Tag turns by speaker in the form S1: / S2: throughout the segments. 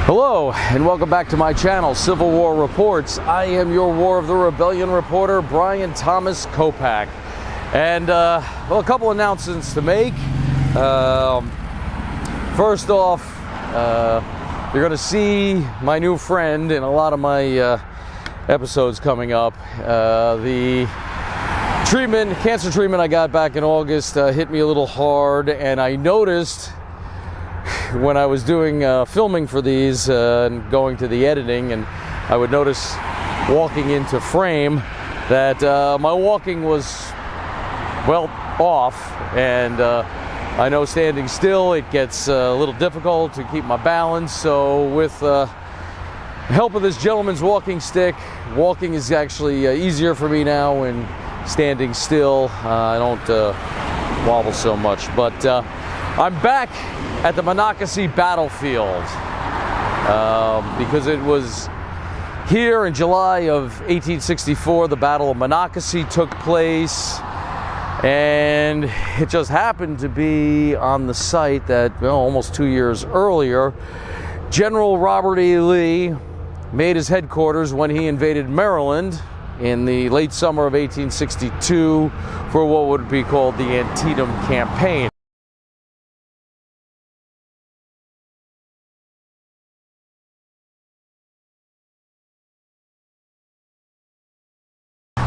S1: Hello, and welcome back to my channel, Civil War Reports. I am your War of the Rebellion reporter, Brian Thomas Kopak. And, well, a couple announcements to make. First off, you're going to see my new friend in a lot of my episodes coming up. The cancer treatment I got back in August hit me a little hard, and I noticed when I was doing filming for these and going to the editing, and I would notice walking into frame that my walking was, well, off, and I know standing still it gets a little difficult to keep my balance. So with the help of this gentleman's walking stick, walking is actually easier for me now when standing still. I don't wobble so much, but I'm back at the Monocacy Battlefield because it was here in July of 1864 the Battle of Monocacy took place, and it just happened to be on the site that, well, almost 2 years earlier, General Robert E. Lee made his headquarters when he invaded Maryland in the late summer of 1862 for what would be called the Antietam Campaign.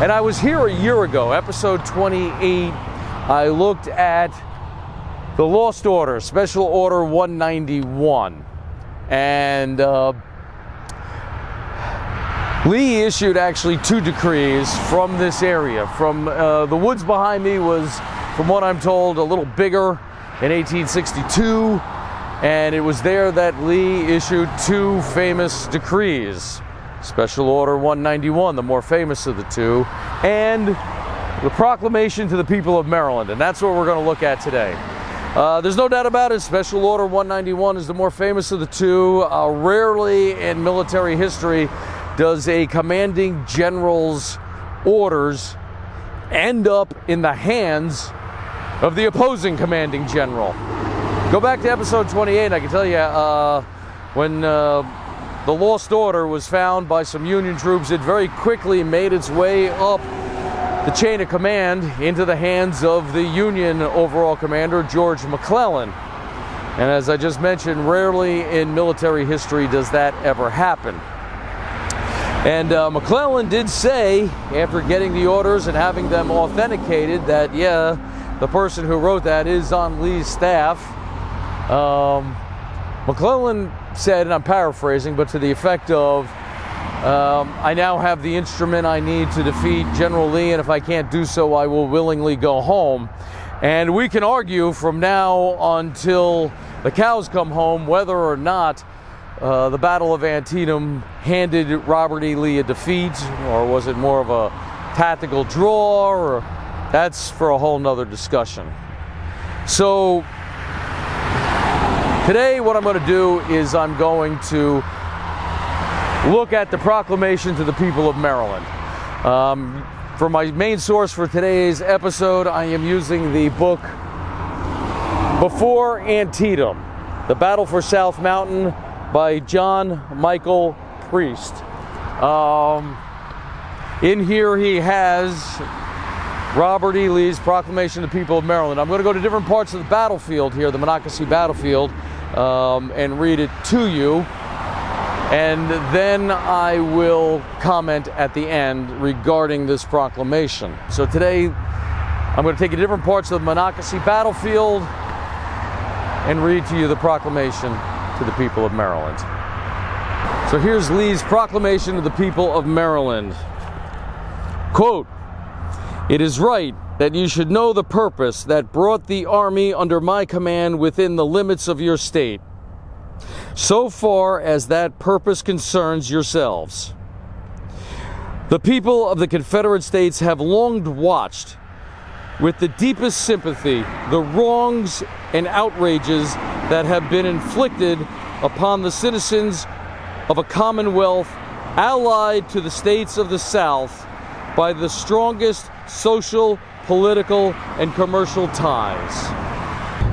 S1: And I was here a year ago, episode 28. I looked at the Lost Order, Special Order 191. And Lee issued actually 2 decrees from this area. From the woods behind me was, from what I'm told, a little bigger in 1862. And it was there that Lee issued 2 famous decrees. Special Order 191, the more famous of the 2, and the Proclamation to the people of Maryland, and that's what we're going to look at today. There's no doubt about it, Special Order 191 is the more famous of the 2. Rarely in military history does a commanding general's orders end up in the hands of the opposing commanding general. Go back to episode 28, I can tell you when the Lost Order was found by some Union troops, it very quickly made its way up the chain of command into the hands of the Union overall commander, George McClellan. And as I just mentioned, rarely in military history does that ever happen. And McClellan did say, after getting the orders and having them authenticated, that, yeah, the person who wrote that is on Lee's staff. McClellan said, and I'm paraphrasing, but to the effect of, I now have the instrument I need to defeat General Lee, and if I can't do so, I will willingly go home. And we can argue from now until the cows come home whether or not the Battle of Antietam handed Robert E. Lee a defeat, or was it more of a tactical draw, or that's for a whole nother discussion. So today what I'm going to do is I'm going to look at the Proclamation to the people of Maryland. For my main source for today's episode, I am using the book Before Antietam, The Battle for South Mountain by John Michael Priest. In here he has Robert E. Lee's Proclamation to the people of Maryland. I'm going to go to different parts of the battlefield here, the Monocacy Battlefield, and read it to you, and then I will comment at the end regarding this proclamation. So today I'm going to take you to different parts of the Monocacy Battlefield and read to you the proclamation to the people of Maryland. So here's Lee's Proclamation to the people of Maryland. Quote, "It is right that you should know the purpose that brought the army under my command within the limits of your state, so far as that purpose concerns yourselves. The people of the Confederate States have long watched with the deepest sympathy the wrongs and outrages that have been inflicted upon the citizens of a commonwealth allied to the states of the South by the strongest social, political, and commercial ties.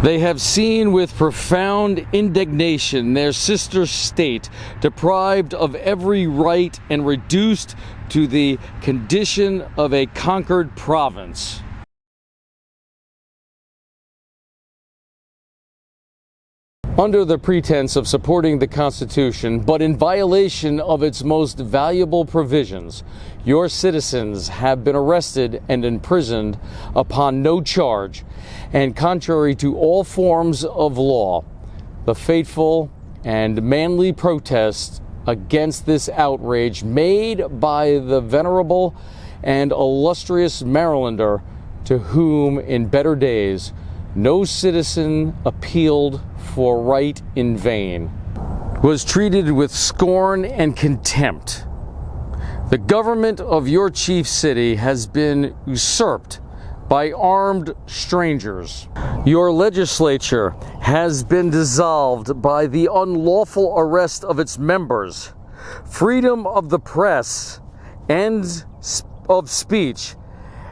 S1: They have seen with profound indignation their sister state deprived of every right and reduced to the condition of a conquered province. Under the pretense of supporting the Constitution, but in violation of its most valuable provisions, your citizens have been arrested and imprisoned upon no charge, and contrary to all forms of law. The faithful and manly protest against this outrage made by the venerable and illustrious Marylander, to whom in better days no citizen appealed for right in vain, was treated with scorn and contempt. The government of your chief city has been usurped by armed strangers. Your legislature has been dissolved by the unlawful arrest of its members. Freedom of the press and of speech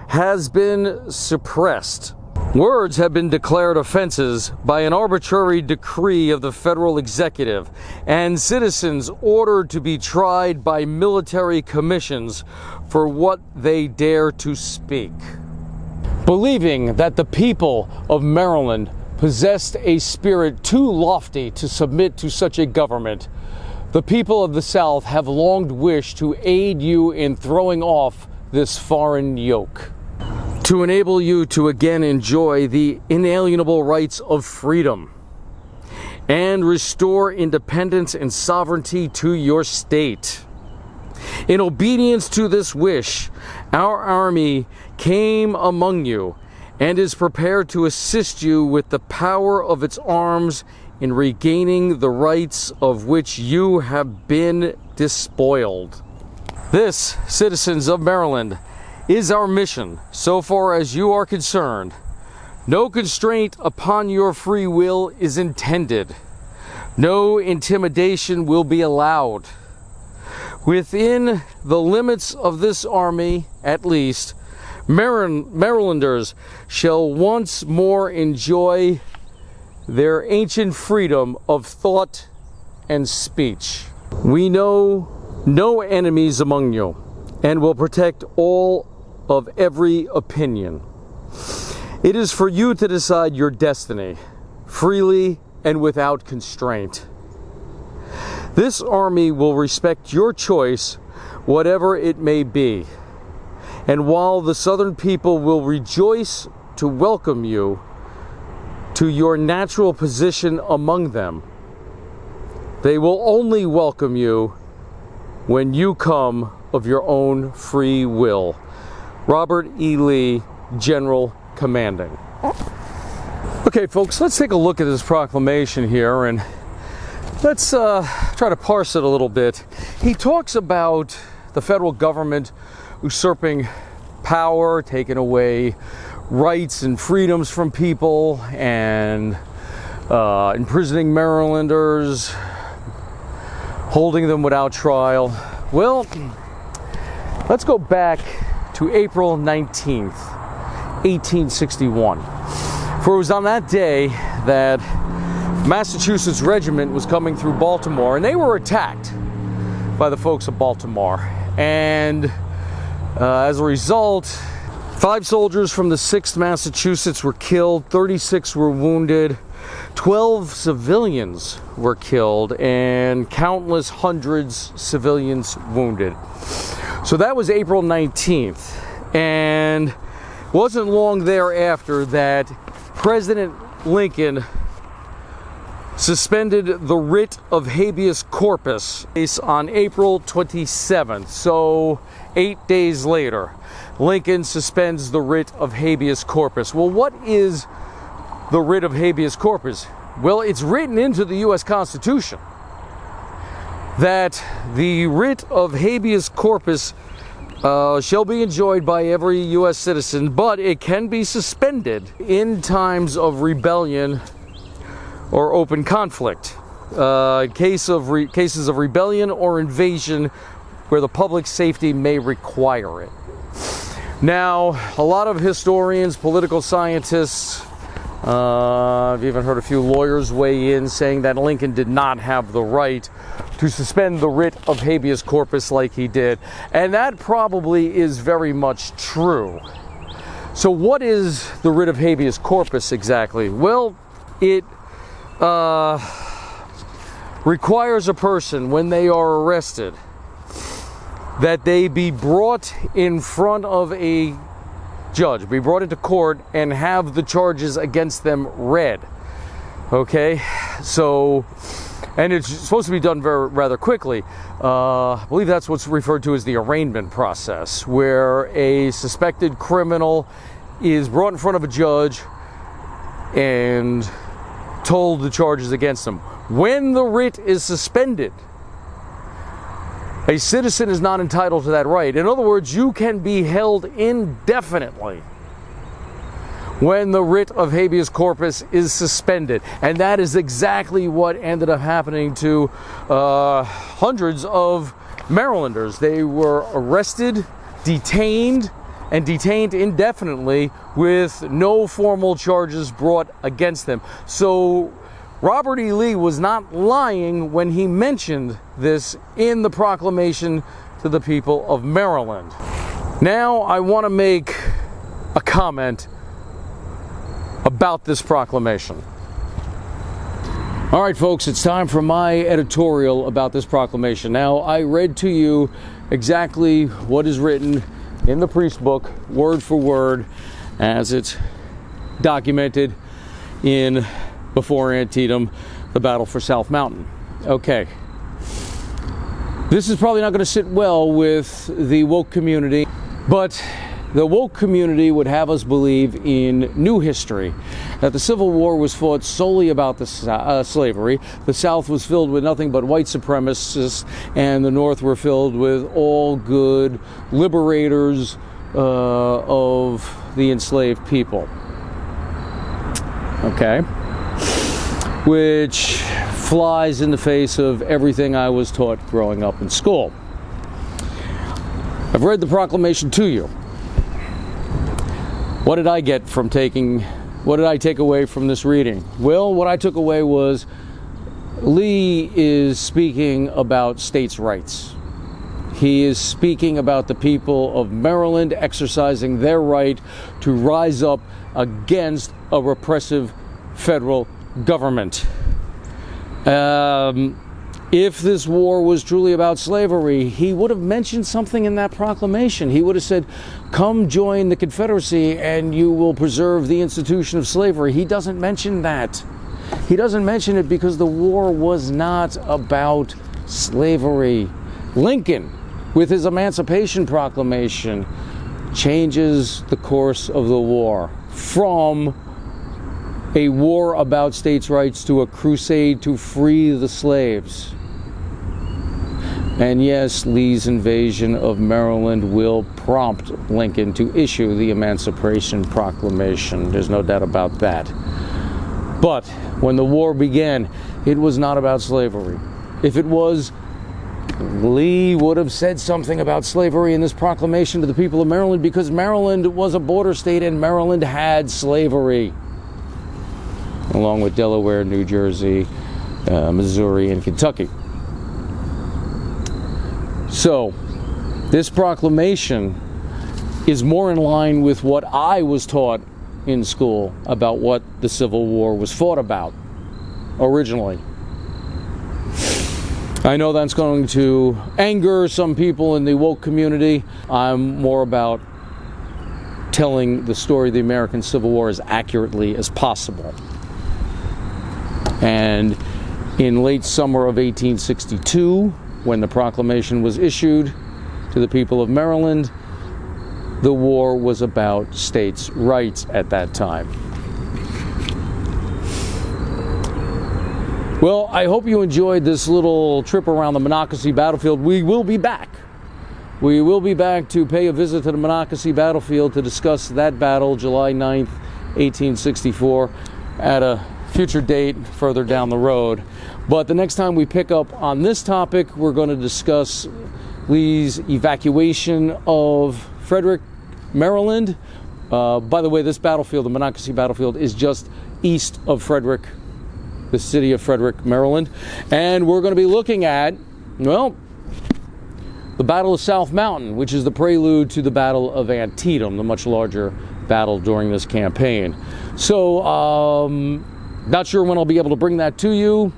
S1: has been suppressed. Words have been declared offenses by an arbitrary decree of the federal executive, and citizens ordered to be tried by military commissions for what they dare to speak. Believing that the people of Maryland possessed a spirit too lofty to submit to such a government, the people of the South have long wished to aid you in throwing off this foreign yoke, to enable you to again enjoy the inalienable rights of freedom and restore independence and sovereignty to your state. In obedience to this wish, our army came among you and is prepared to assist you with the power of its arms in regaining the rights of which you have been despoiled. This, citizens of Maryland, is our mission so far as you are concerned. No constraint upon your free will is intended. No intimidation will be allowed. Within the limits of this army, at least, Marylanders shall once more enjoy their ancient freedom of thought and speech. We know no enemies among you, and will protect all of every opinion. It is for you to decide your destiny, freely and without constraint. This army will respect your choice, whatever it may be. And while the Southern people will rejoice to welcome you to your natural position among them, they will only welcome you when you come of your own free will. Robert E. Lee, General Commanding. Okay, folks, let's take a look at this proclamation here, and let's try to parse it a little bit. He talks about the federal government usurping power, taking away rights and freedoms from people, and imprisoning Marylanders, holding them without trial. Well, let's go back to April 19th, 1861. For it was on that day that Massachusetts Regiment was coming through Baltimore, and they were attacked by the folks of Baltimore. And as a result, 5 soldiers from the 6th Massachusetts were killed, 36 were wounded, 12 civilians were killed, and countless hundreds civilians wounded. So that was April 19th, and it wasn't long thereafter that President Lincoln suspended the writ of habeas corpus on April 27th. So 8 days later, Lincoln suspends the writ of habeas corpus. Well, what is the writ of habeas corpus? Well, it's written into the U.S. Constitution that the writ of habeas corpus shall be enjoyed by every U.S. citizen, but it can be suspended in times of rebellion or open conflict, cases of rebellion or invasion where the public safety may require it. Now, a lot of historians, political scientists I've even heard a few lawyers weigh in saying that Lincoln did not have the right to suspend the writ of habeas corpus like he did. And that probably is very much true. So what is the writ of habeas corpus exactly? Well, it requires a person, when they are arrested, that they be brought in front of a judge, be brought into court, and have the charges against them read. Okay, so, and it's supposed to be done rather quickly. I believe that's what's referred to as the arraignment process, where a suspected criminal is brought in front of a judge and told the charges against them. When the writ is suspended, a citizen is not entitled to that right. In other words, you can be held indefinitely when the writ of habeas corpus is suspended. And that is exactly what ended up happening to hundreds of Marylanders. They were arrested, detained indefinitely with no formal charges brought against them. So Robert E. Lee was not lying when he mentioned this in the proclamation to the people of Maryland. Now I want to make a comment about this proclamation. All right, folks, it's time for my editorial about this proclamation. Now, I read to you exactly what is written in the priest book, word for word, as it's documented in Before Antietam, the battle for South Mountain. Okay. This is probably not going to sit well with the woke community, but the woke community would have us believe in new history, that the Civil War was fought solely about the slavery, the South was filled with nothing but white supremacists, and the North were filled with all good liberators of the enslaved people. Okay? Which flies in the face of everything I was taught growing up in school. I've read the proclamation to you. What did I take away from this reading? Well, what I took away was Lee is speaking about states' rights. He is speaking about the people of Maryland exercising their right to rise up against a repressive federal government. If this war was truly about slavery, he would have mentioned something in that proclamation. He would have said, come join the Confederacy and you will preserve the institution of slavery. He doesn't mention that. He doesn't mention it because the war was not about slavery. Lincoln, with his Emancipation Proclamation, changes the course of the war from a war about states' rights to a crusade to free the slaves. And yes, Lee's invasion of Maryland will prompt Lincoln to issue the Emancipation Proclamation. There's no doubt about that. But when the war began, it was not about slavery. If it was, Lee would have said something about slavery in this proclamation to the people of Maryland, because Maryland was a border state and Maryland had slavery, along with Delaware, New Jersey, Missouri, and Kentucky. So, this proclamation is more in line with what I was taught in school about what the Civil War was fought about originally. I know that's going to anger some people in the woke community. I'm more about telling the story of the American Civil War as accurately as possible. And in late summer of 1862, when the proclamation was issued to the people of Maryland, the war was about states' rights at that time. Well, I hope you enjoyed this little trip around the Monocacy Battlefield. We will be back. We will be back to pay a visit to the Monocacy Battlefield to discuss that battle, July 9th, 1864, at a future date further down the road. But the next time we pick up on this topic, we're going to discuss Lee's evacuation of Frederick, Maryland. By the way, this battlefield, the Monocacy Battlefield, is just east of Frederick, the city of Frederick, Maryland. And we're going to be looking at, well, the Battle of South Mountain, which is the prelude to the Battle of Antietam, the much larger battle during this campaign. So, not sure when I'll be able to bring that to you.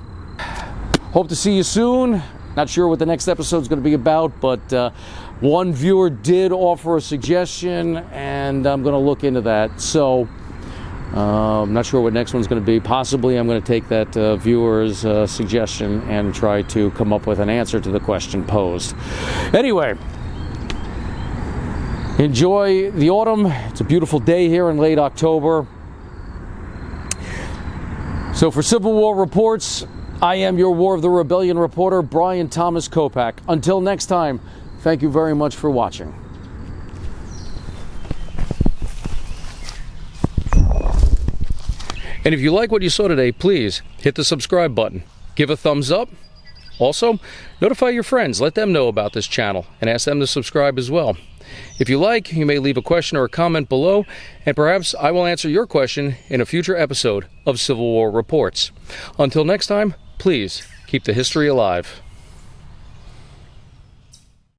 S1: Hope to see you soon. Not sure what the next episode is going to be about, but one viewer did offer a suggestion, and I'm going to look into that. So, I'm not sure what next one's going to be. Possibly I'm going to take that viewer's suggestion and try to come up with an answer to the question posed. Anyway, enjoy the autumn. It's a beautiful day here in late October. So for Civil War Reports, I am your War of the Rebellion reporter, Brian Thomas Kopak. Until next time, thank you very much for watching. And if you like what you saw today, please hit the subscribe button. Give a thumbs up. Also, notify your friends. Let them know about this channel and ask them to subscribe as well. If you like, you may leave a question or a comment below, and perhaps I will answer your question in a future episode of Civil War Reports. Until next time, please keep the history alive.